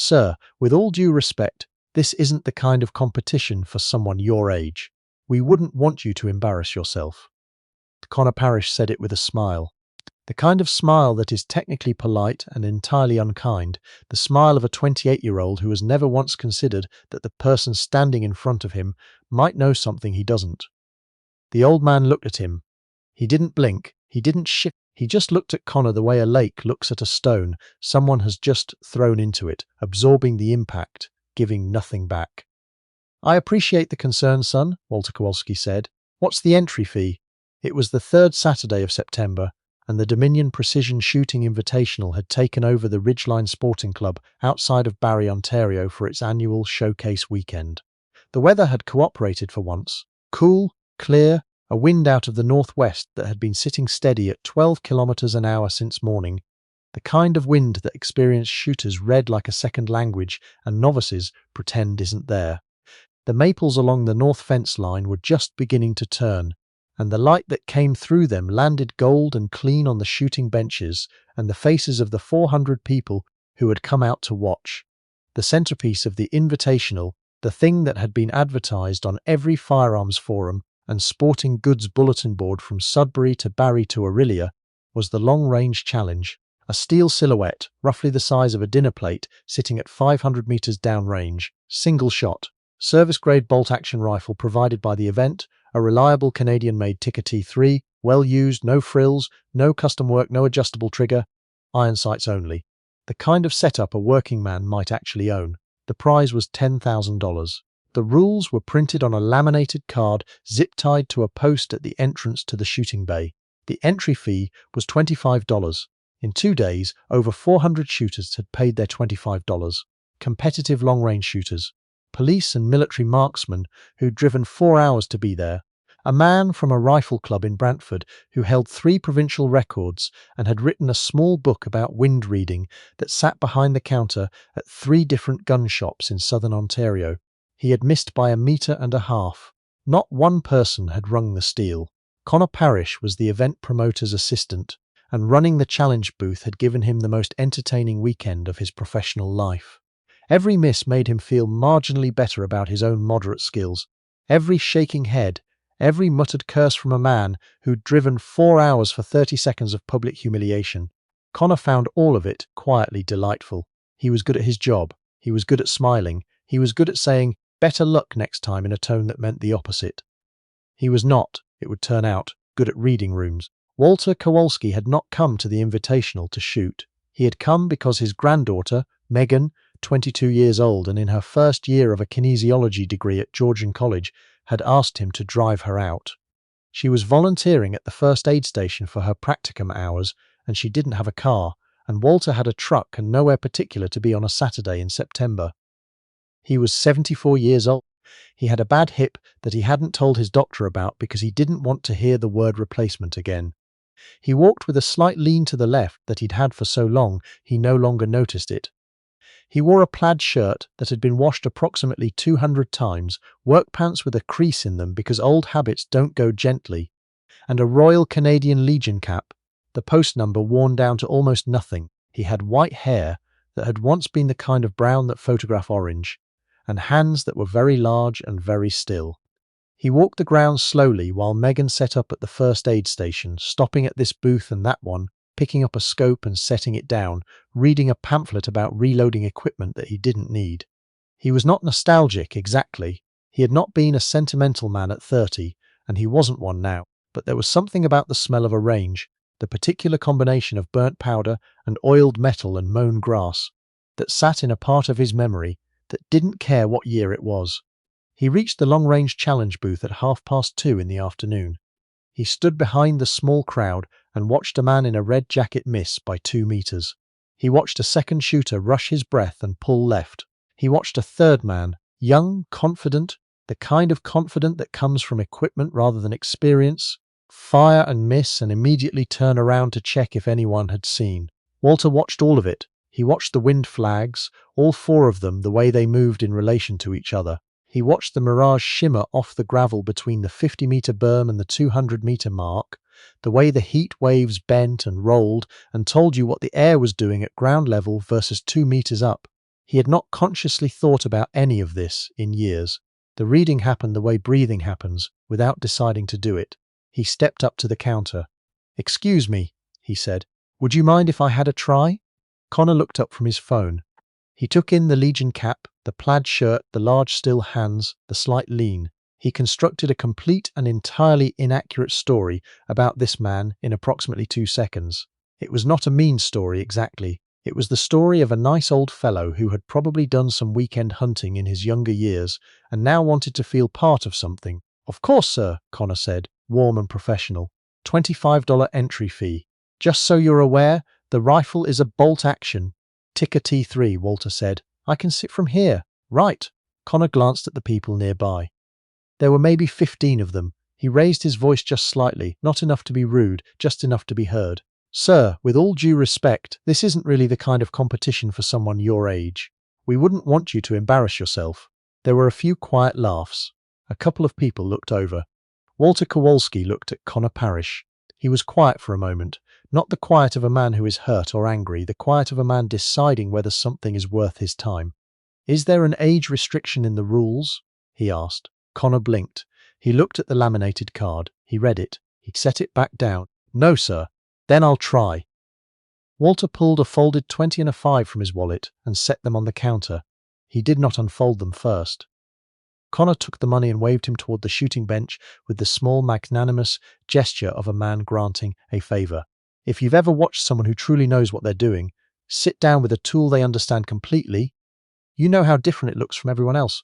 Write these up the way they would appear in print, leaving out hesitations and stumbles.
"Sir, with all due respect, this isn't the kind of competition for someone your age. We wouldn't want you to embarrass yourself." Connor Parrish said it with a smile. The kind of smile that is technically polite and entirely unkind, the smile of a 28-year-old who has never once considered that the person standing in front of him might know something he doesn't. The old man looked at him. He didn't blink, he didn't shift, he just looked at Connor the way a lake looks at a stone someone has just thrown into it, absorbing the impact, giving nothing back. "I appreciate the concern, son," Walter Kowalski said. "What's the entry fee?" It was the third Saturday of September, and the Dominion Precision Shooting Invitational had taken over the Ridgeline Sporting Club outside of Barrie, Ontario for its annual showcase weekend. The weather had cooperated for once. Cool, clear, a wind out of the northwest that had been sitting steady at 12 kilometers an hour since morning. The kind of wind that experienced shooters read like a second language and novices pretend isn't there. The maples along the north fence line were just beginning to turn, and the light that came through them landed gold and clean on the shooting benches and the faces of the 400 people who had come out to watch. The centerpiece of the Invitational, the thing that had been advertised on every firearms forum and sporting goods bulletin board from Sudbury to Barrie to Orillia, was the long-range challenge, a steel silhouette, roughly the size of a dinner plate, sitting at 500 meters downrange, single shot, service-grade bolt-action rifle provided by the event, a reliable Canadian-made Tikka T3, well-used, no frills, no custom work, no adjustable trigger, iron sights only. The kind of setup a working man might actually own. The prize was $10,000. The rules were printed on a laminated card zip-tied to a post at the entrance to the shooting bay. The entry fee was $25. In 2 days, over 400 shooters had paid their $25. Competitive long-range shooters. Police and military marksmen who'd driven 4 hours to be there. A man from a rifle club in Brantford who held 3 provincial records and had written a small book about wind reading that sat behind the counter at 3 different gun shops in southern Ontario. He had missed by 1.5 meters. Not one person had rung the steel. Connor Parrish was the event promoter's assistant, and running the challenge booth had given him the most entertaining weekend of his professional life. Every miss made him feel marginally better about his own moderate skills. Every shaking head, every muttered curse from a man who'd driven 4 hours for 30 seconds of public humiliation. Connor found all of it quietly delightful. He was good at his job. He was good at smiling. He was good at saying, "Better luck next time," in a tone that meant the opposite. He was not, it would turn out, good at reading rooms. Walter Kowalski had not come to the Invitational to shoot. He had come because his granddaughter, Megan, 22 years old and in her first year of a kinesiology degree at Georgian College, had asked him to drive her out. She was volunteering at the first aid station for her practicum hours, and she didn't have a car, and Walter had a truck and nowhere particular to be on a Saturday in September. He was 74 years old. He had a bad hip that he hadn't told his doctor about because he didn't want to hear the word replacement again. He walked with a slight lean to the left that he'd had for so long he no longer noticed it. He wore a plaid shirt that had been washed approximately 200 times, work pants with a crease in them because old habits don't go gently, and a Royal Canadian Legion cap, the post number worn down to almost nothing. He had white hair that had once been the kind of brown that photograph orange, and hands that were very large and very still. He walked the grounds slowly while Megan set up at the first aid station, stopping at this booth and that one, picking up a scope and setting it down, reading a pamphlet about reloading equipment that he didn't need. He was not nostalgic, exactly. He had not been a sentimental man at 30, and he wasn't one now. But there was something about the smell of a range, the particular combination of burnt powder and oiled metal and mown grass, that sat in a part of his memory that didn't care what year it was. He reached the long-range challenge booth at 2:30 in the afternoon. He stood behind the small crowd and watched a man in a red jacket miss by 2 meters. He watched a second shooter rush his breath and pull left. He watched a third man, young, confident, the kind of confident that comes from equipment rather than experience, fire and miss and immediately turn around to check if anyone had seen. Walter watched all of it. He watched the wind flags, all 4 of them, the way they moved in relation to each other. He watched the mirage shimmer off the gravel between the 50-meter berm and the 200-meter mark, the way the heat waves bent and rolled and told you what the air was doing at ground level versus 2 meters up. He had not consciously thought about any of this in years. The reading happened the way breathing happens, without deciding to do it. He stepped up to the counter. "Excuse me," he said. "Would you mind if I had a try?" Connor looked up from his phone. He took in the Legion cap, the plaid shirt, the large still hands, the slight lean. He constructed a complete and entirely inaccurate story about this man in approximately 2 seconds. It was not a mean story exactly. It was the story of a nice old fellow who had probably done some weekend hunting in his younger years and now wanted to feel part of something. "Of course, sir," Connor said, warm and professional. $25 entry fee. "Just so you're aware, the rifle is a bolt action." "Ticker T3, Walter said. "I can sit from here." "Right." Connor glanced at the people nearby. There were maybe 15 of them. He raised his voice just slightly, not enough to be rude, just enough to be heard. "Sir, with all due respect, this isn't really the kind of competition for someone your age. We wouldn't want you to embarrass yourself." There were a few quiet laughs. A couple of people looked over. Walter Kowalski looked at Connor Parrish. He was quiet for a moment, not the quiet of a man who is hurt or angry, the quiet of a man deciding whether something is worth his time. "Is there an age restriction in the rules?" he asked. Connor blinked. He looked at the laminated card. He read it. He set it back down. "No, sir." "Then I'll try." Walter pulled a folded 20 and a 5 from his wallet and set them on the counter. He did not unfold them first. Connor took the money and waved him toward the shooting bench with the small magnanimous gesture of a man granting a favor. If you've ever watched someone who truly knows what they're doing sit down with a tool they understand completely, you know how different it looks from everyone else.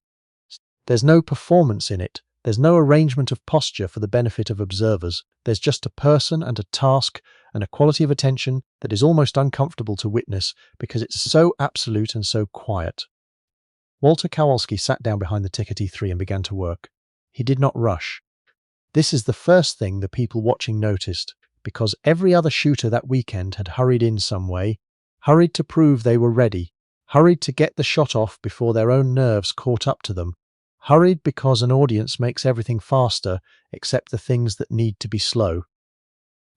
There's no performance in it. There's no arrangement of posture for the benefit of observers. There's just a person and a task and a quality of attention that is almost uncomfortable to witness because it's so absolute and so quiet. Walter Kowalski sat down behind the ticker T3 and began to work. He did not rush. This is the first thing the people watching noticed, because every other shooter that weekend had hurried in some way, hurried to prove they were ready, hurried to get the shot off before their own nerves caught up to them, hurried because an audience makes everything faster except the things that need to be slow.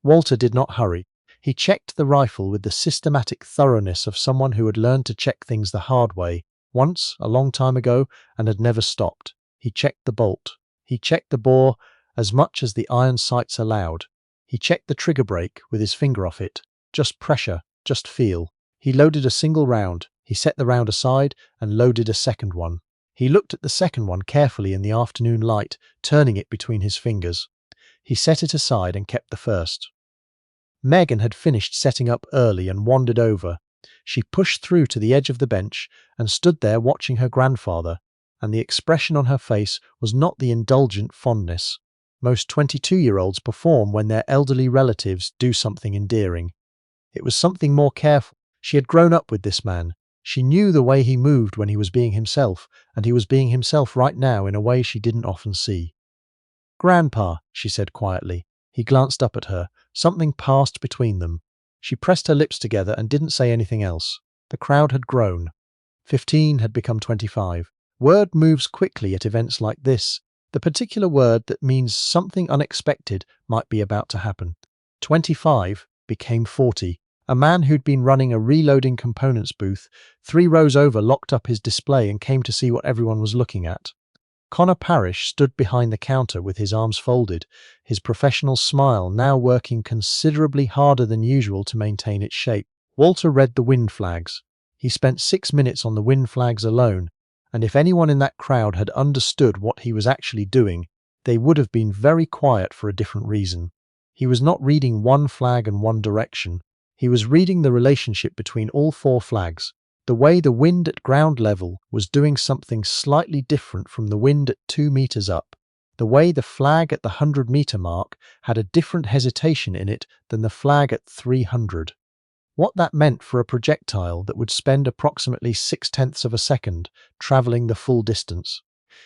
Walter did not hurry. He checked the rifle with the systematic thoroughness of someone who had learned to check things the hard way, once, a long time ago, and had never stopped. He checked the bolt. He checked the bore as much as the iron sights allowed. He checked the trigger brake with his finger off it. Just pressure, just feel. He loaded a single round. He set the round aside and loaded a second one. He looked at the second one carefully in the afternoon light, turning it between his fingers. He set it aside and kept the first. Megan had finished setting up early and wandered over. She pushed through to the edge of the bench and stood there watching her grandfather, and the expression on her face was not the indulgent fondness most 22-year-olds perform when their elderly relatives do something endearing. It was something more careful. She had grown up with this man. She knew the way he moved when he was being himself, and he was being himself right now in a way she didn't often see. "Grandpa," she said quietly. He glanced up at her. Something passed between them. She pressed her lips together and didn't say anything else. The crowd had grown. 15 had become 25. Word moves quickly at events like this. The particular word that means something unexpected might be about to happen. 25 became 40. A man who'd been running a reloading components booth 3 rows over locked up his display and came to see what everyone was looking at. Connor Parrish stood behind the counter with his arms folded, his professional smile now working considerably harder than usual to maintain its shape. Walter read the wind flags. He spent 6 minutes on the wind flags alone, and if anyone in that crowd had understood what he was actually doing, they would have been very quiet for a different reason. He was not reading one flag and one direction. He was reading the relationship between all 4 flags. The way the wind at ground level was doing something slightly different from the wind at 2 meters up. The way the flag at the 100-meter mark had a different hesitation in it than the flag at 300. What that meant for a projectile that would spend approximately 0.6 of a second traveling the full distance.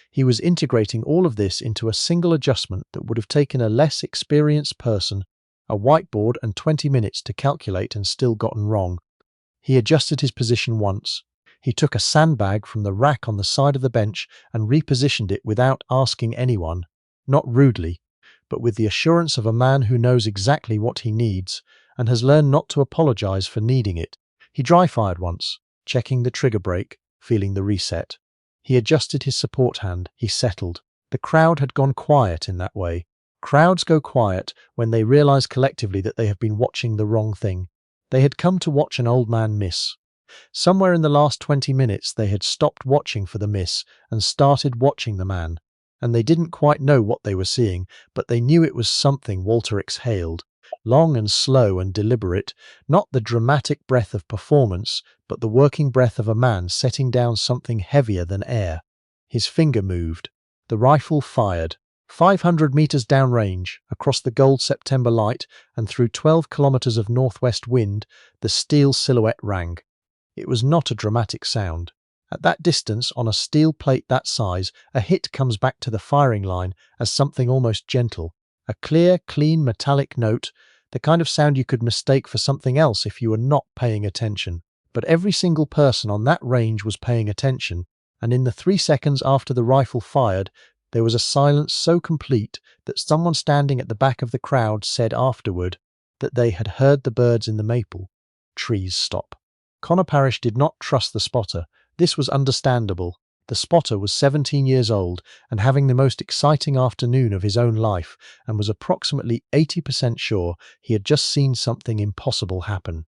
He was integrating all of this into a single adjustment that would have taken a less experienced person a whiteboard and 20 minutes to calculate and still gotten wrong. He adjusted his position once. He took a sandbag from the rack on the side of the bench and repositioned it without asking anyone, not rudely, but with the assurance of a man who knows exactly what he needs and has learned not to apologize for needing it. He dry-fired once, checking the trigger brake, feeling the reset. He adjusted his support hand. He settled. The crowd had gone quiet in that way. Crowds go quiet when they realize collectively that they have been watching the wrong thing. They had come to watch an old man miss. Somewhere in the last 20 minutes they had stopped watching for the miss and started watching the man. And they didn't quite know what they were seeing, but they knew it was something. Walter exhaled. Long and slow and deliberate, not the dramatic breath of performance, but the working breath of a man setting down something heavier than air. His finger moved. The rifle fired. 500 meters downrange, across the gold September light and through 12 kilometers of northwest wind, the steel silhouette rang. It was not a dramatic sound. At that distance, on a steel plate that size, a hit comes back to the firing line as something almost gentle. A clear, clean, metallic note, the kind of sound you could mistake for something else if you were not paying attention. But every single person on that range was paying attention, and in the 3 seconds after the rifle fired, there was a silence so complete that someone standing at the back of the crowd said afterward that they had heard the birds in the maple trees stop. Connor Parrish did not trust the spotter. This was understandable. The spotter was 17 years old and having the most exciting afternoon of his own life, and was approximately 80% sure he had just seen something impossible happen.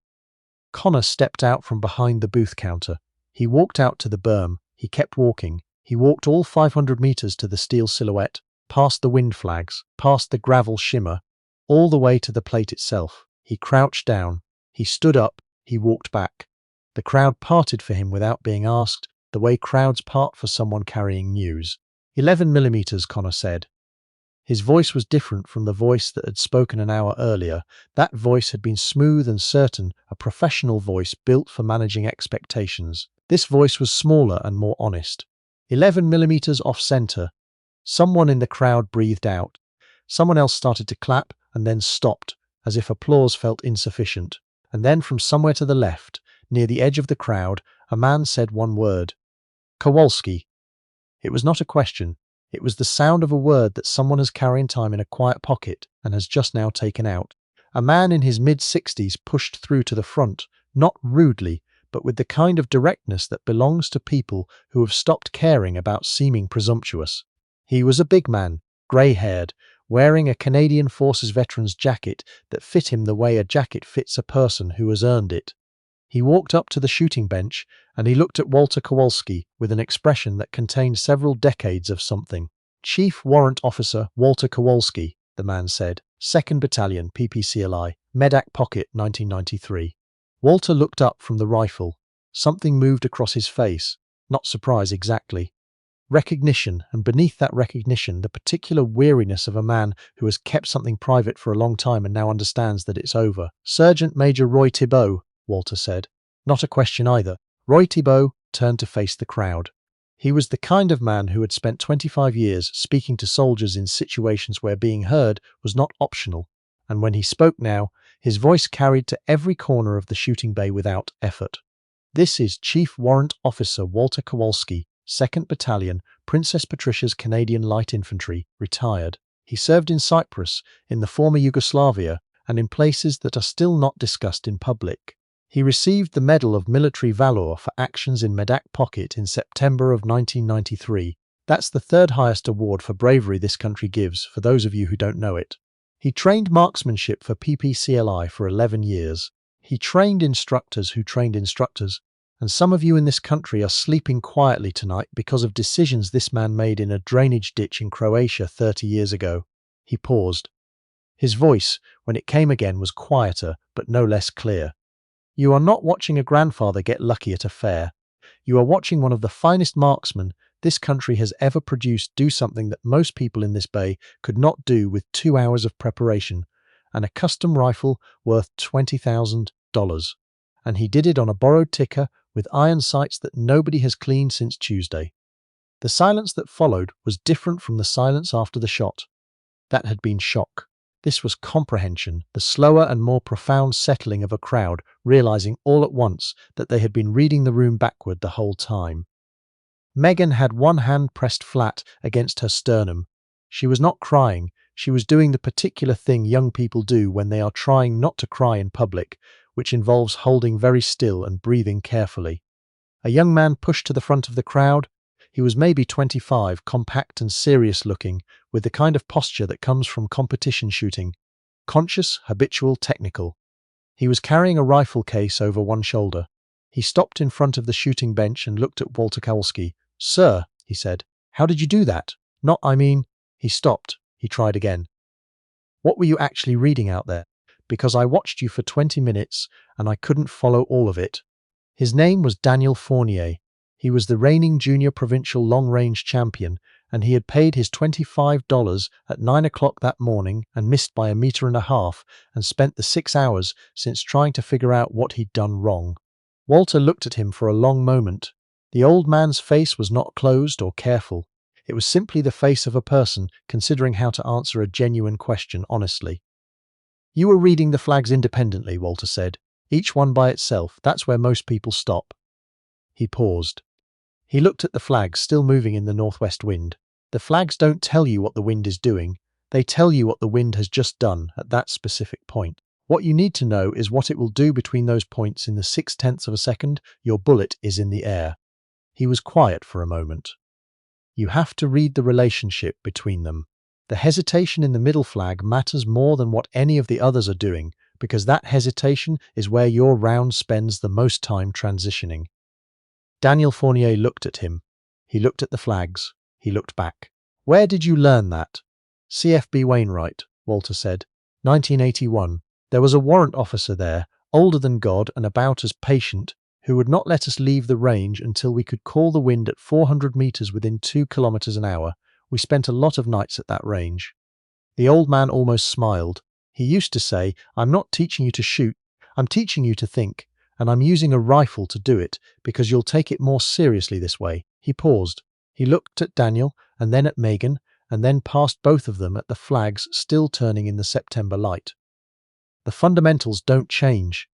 Connor stepped out from behind the booth counter. He walked out to the berm. He kept walking. He walked all 500 meters to the steel silhouette, past the wind flags, past the gravel shimmer, all the way to the plate itself. He crouched down. He stood up. He walked back. The crowd parted for him without being asked, the way crowds part for someone carrying news. 11 millimeters, Connor said. His voice was different from the voice that had spoken an hour earlier. That voice had been smooth and certain, a professional voice built for managing expectations. This voice was smaller and more honest. 11 millimeters off center. Someone in the crowd breathed out. Someone else started to clap and then stopped, as if applause felt insufficient. And then from somewhere to the left, near the edge of the crowd, a man said one word. Kowalski. It was not a question. It was the sound of a word that someone has carried time in a quiet pocket and has just now taken out. A man in his mid-60s pushed through to the front, not rudely, but with the kind of directness that belongs to people who have stopped caring about seeming presumptuous. He was a big man, grey-haired, wearing a Canadian Forces veteran's jacket that fit him the way a jacket fits a person who has earned it. He walked up to the shooting bench and he looked at Walter Kowalski with an expression that contained several decades of something. Chief Warrant Officer Walter Kowalski, the man said, 2nd Battalion, PPCLI, Medak Pocket, 1993. Walter looked up from the rifle. Something moved across his face. Not surprise exactly. Recognition, and beneath that recognition, the particular weariness of a man who has kept something private for a long time and now understands that it's over. Sergeant Major Roy Thibault, Walter said. Not a question either. Roy Thibault turned to face the crowd. He was the kind of man who had spent 25 years speaking to soldiers in situations where being heard was not optional, and when he spoke now, his voice carried to every corner of the shooting bay without effort. This is Chief Warrant Officer Walter Kowalski, 2nd Battalion, Princess Patricia's Canadian Light Infantry, retired. He served in Cyprus, in the former Yugoslavia, and in places that are still not discussed in public. He received the Medal of Military Valor for actions in Medak Pocket in September of 1993. That's the 3rd highest award for bravery this country gives, for those of you who don't know it. He trained marksmanship for PPCLI for 11 years. He trained instructors who trained instructors, and some of you in this country are sleeping quietly tonight because of decisions this man made in a drainage ditch in Croatia 30 years ago. He paused. His voice, when it came again, was quieter, but no less clear. You are not watching a grandfather get lucky at a fair. You are watching one of the finest marksmen this country has ever produced do something that most people in this bay could not do with 2 hours of preparation, and a custom rifle worth $20,000. And he did it on a borrowed ticker with iron sights that nobody has cleaned since Tuesday. The silence that followed was different from the silence after the shot. That had been shock. This was comprehension, the slower and more profound settling of a crowd, realizing all at once that they had been reading the room backward the whole time. Megan had one hand pressed flat against her sternum. She was not crying. She was doing the particular thing young people do when they are trying not to cry in public, which involves holding very still and breathing carefully. A young man pushed to the front of the crowd. He was maybe 25, compact and serious looking, with the kind of posture that comes from competition shooting. Conscious, habitual, technical. He was carrying a rifle case over one shoulder. He stopped in front of the shooting bench and looked at Walter Kowalski. "Sir," he said, "how did you do that? Not, I mean—" He stopped. He tried again. "What were you actually reading out there? Because I watched you for 20 minutes and I couldn't follow all of it." His name was Daniel Fournier. He was the reigning junior provincial long-range champion, and he had paid his $25 at 9 o'clock that morning and missed by 1.5 meters and spent the 6 hours since trying to figure out what he'd done wrong. Walter looked at him for a long moment. The old man's face was not closed or careful. It was simply the face of a person considering how to answer a genuine question honestly. "You were reading the flags independently," Walter said. "Each one by itself. That's where most people stop." He paused. He looked at the flags still moving in the northwest wind. The flags don't tell you what the wind is doing. They tell you what the wind has just done at that specific point. What you need to know is what it will do between those points in the 0.6 of a second your bullet is in the air. He was quiet for a moment. You have to read the relationship between them. The hesitation in the middle flag matters more than what any of the others are doing, because that hesitation is where your round spends the most time transitioning. Daniel Fournier looked at him. He looked at the flags. He looked back. "Where did you learn that?" "CFB Wainwright," Walter said. 1981. There was a warrant officer there, older than God and about as patient, who would not let us leave the range until we could call the wind at 400 meters within 2 kilometers an hour. We spent a lot of nights at that range. The old man almost smiled. He used to say, "I'm not teaching you to shoot, I'm teaching you to think, and I'm using a rifle to do it, because you'll take it more seriously this way." He paused. He looked at Daniel, and then at Megan, and then past both of them at the flags still turning in the September light. "The fundamentals don't change,"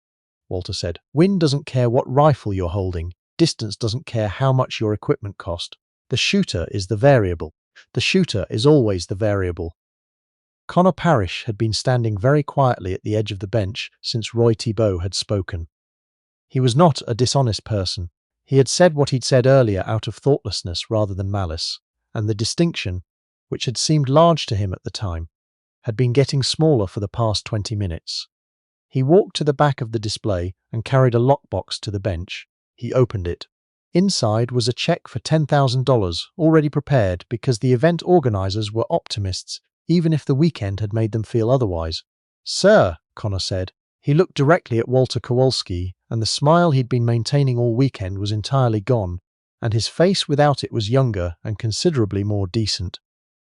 Walter said. "Wind doesn't care what rifle you're holding. Distance doesn't care how much your equipment cost. The shooter is the variable. The shooter is always the variable." Connor Parrish had been standing very quietly at the edge of the bench since Roy Thibault had spoken. He was not a dishonest person. He had said what he'd said earlier out of thoughtlessness rather than malice, and the distinction, which had seemed large to him at the time, had been getting smaller for the past 20 minutes. He walked to the back of the display and carried a lockbox to the bench. He opened it. Inside was a cheque for $10,000 already prepared because the event organizers were optimists, even if the weekend had made them feel otherwise. "Sir," Connor said. He looked directly at Walter Kowalski, and the smile he'd been maintaining all weekend was entirely gone, and his face without it was younger and considerably more decent.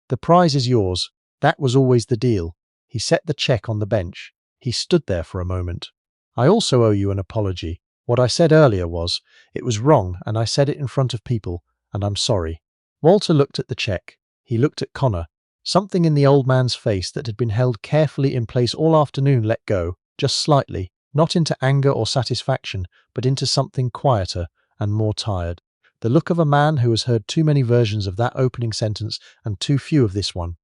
"The prize is yours. That was always the deal." He set the cheque on the bench. He stood there for a moment. "I also owe you an apology. What I said earlier it was wrong, and I said it in front of people, and I'm sorry." Walter looked at the cheque. He looked at Connor. Something in the old man's face that had been held carefully in place all afternoon let go, just slightly, not into anger or satisfaction, but into something quieter and more tired. The look of a man who has heard too many versions of that opening sentence and too few of this one.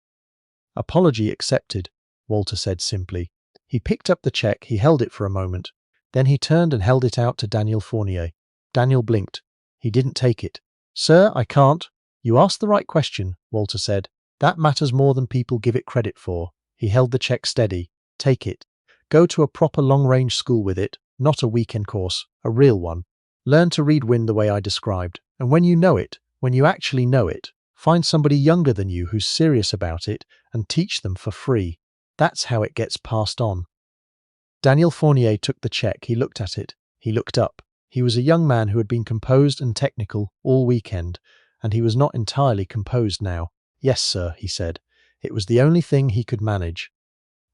"Apology accepted," Walter said simply. He picked up the cheque. He held it for a moment. Then he turned and held it out to Daniel Fournier. Daniel blinked. He didn't take it. "Sir, I can't." "You asked the right question," Walter said. "That matters more than people give it credit for." He held the cheque steady. "Take it. Go to a proper long-range school with it, not a weekend course, a real one. Learn to read wind the way I described. And when you know it, when you actually know it, find somebody younger than you who's serious about it and teach them for free. That's how it gets passed on." Daniel Fournier took the cheque. He looked at it. He looked up. He was a young man who had been composed and technical all weekend, and he was not entirely composed now. "Yes, sir," he said. It was the only thing he could manage.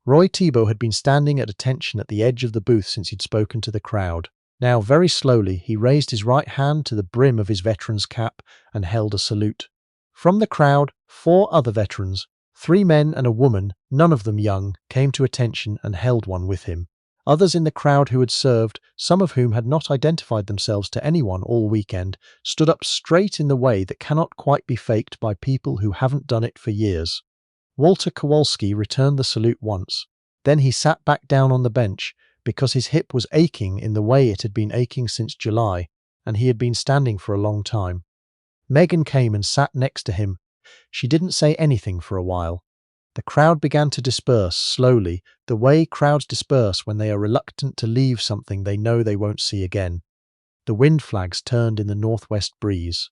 Roy Thibault had been standing at attention at the edge of the booth since he'd spoken to the crowd. Now, very slowly, he raised his right hand to the brim of his veteran's cap and held a salute. From the crowd, 4 other veterans, 3 men and a woman, none of them young, came to attention and held one with him. Others in the crowd who had served, some of whom had not identified themselves to anyone all weekend, stood up straight in the way that cannot quite be faked by people who haven't done it for years. Walter Kowalski returned the salute once. Then he sat back down on the bench, because his hip was aching in the way it had been aching since July, and he had been standing for a long time. Megan came and sat next to him. She didn't say anything for a while. The crowd began to disperse slowly, the way crowds disperse when they are reluctant to leave something they know they won't see again. The wind flags turned in the northwest breeze.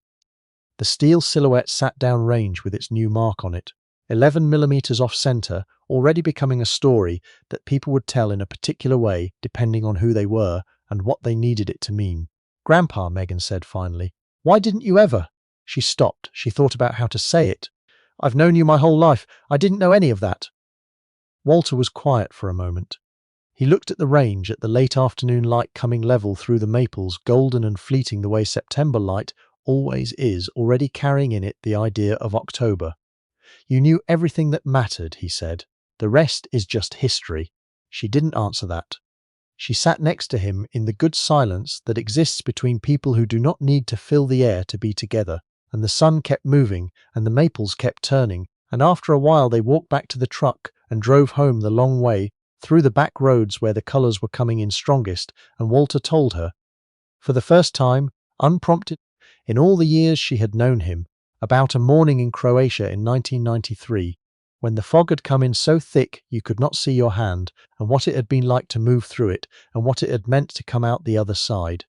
The steel silhouette sat down range with its new mark on it, 11 millimeters off center, already becoming a story that people would tell in a particular way depending on who they were and what they needed it to mean. "Grandpa," Megan said finally, "why didn't you ever?" She stopped. She thought about how to say it. "I've known you my whole life. I didn't know any of that." Walter was quiet for a moment. He looked at the range, at the late afternoon light coming level through the maples, golden and fleeting the way September light always is, already carrying in it the idea of October. "You knew everything that mattered," he said. "The rest is just history." She didn't answer that. She sat next to him in the good silence that exists between people who do not need to fill the air to be together, and the sun kept moving, and the maples kept turning, and after a while they walked back to the truck and drove home the long way, through the back roads where the colours were coming in strongest, and Walter told her, for the first time, unprompted, in all the years she had known him, about a morning in Croatia in 1993, when the fog had come in so thick you could not see your hand, and what it had been like to move through it, and what it had meant to come out the other side.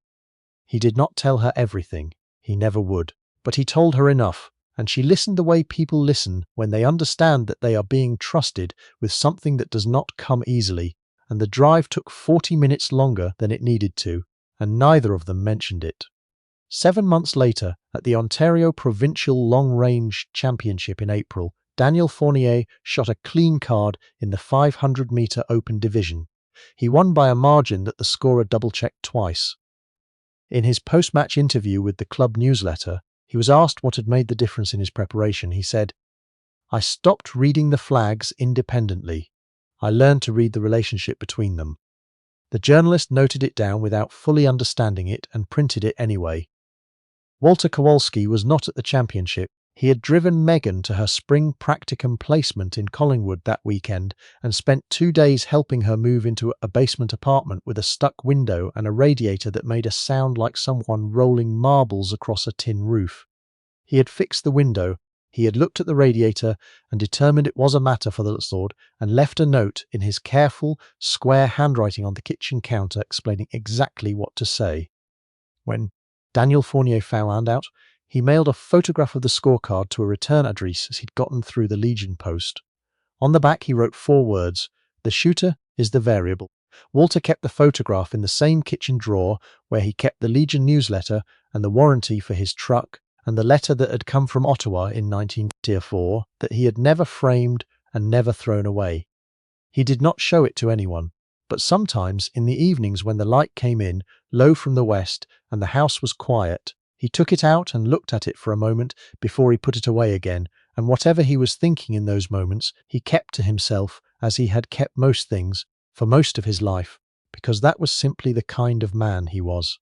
He did not tell her everything. He never would. But he told her enough, and she listened the way people listen when they understand that they are being trusted with something that does not come easily, and the drive took 40 minutes longer than it needed to, and neither of them mentioned it. 7 months later, at the Ontario Provincial Long Range Championship in April, Daniel Fournier shot a clean card in the 500-meter open division. He won by a margin that the scorer double-checked twice. In his post-match interview with the club newsletter, he was asked what had made the difference in his preparation. He said, "I stopped reading the flags independently. I learned to read the relationship between them." The journalist noted it down without fully understanding it and printed it anyway. Walter Kowalski was not at the championship. He had driven Megan to her spring practicum placement in Collingwood that weekend and spent 2 days helping her move into a basement apartment with a stuck window and a radiator that made a sound like someone rolling marbles across a tin roof. He had fixed the window, he had looked at the radiator and determined it was a matter for the Lord, and left a note in his careful, square handwriting on the kitchen counter explaining exactly what to say. When Daniel Fournier found out, he mailed a photograph of the scorecard to a return address he'd gotten through the Legion post. On the back he wrote 4 words, "The shooter is the variable." Walter kept the photograph in the same kitchen drawer where he kept the Legion newsletter and the warranty for his truck and the letter that had come from Ottawa in 1904 that he had never framed and never thrown away. He did not show it to anyone, but sometimes in the evenings when the light came in, low from the west, and the house was quiet, he took it out and looked at it for a moment before he put it away again, and whatever he was thinking in those moments, he kept to himself as he had kept most things, for most of his life, because that was simply the kind of man he was.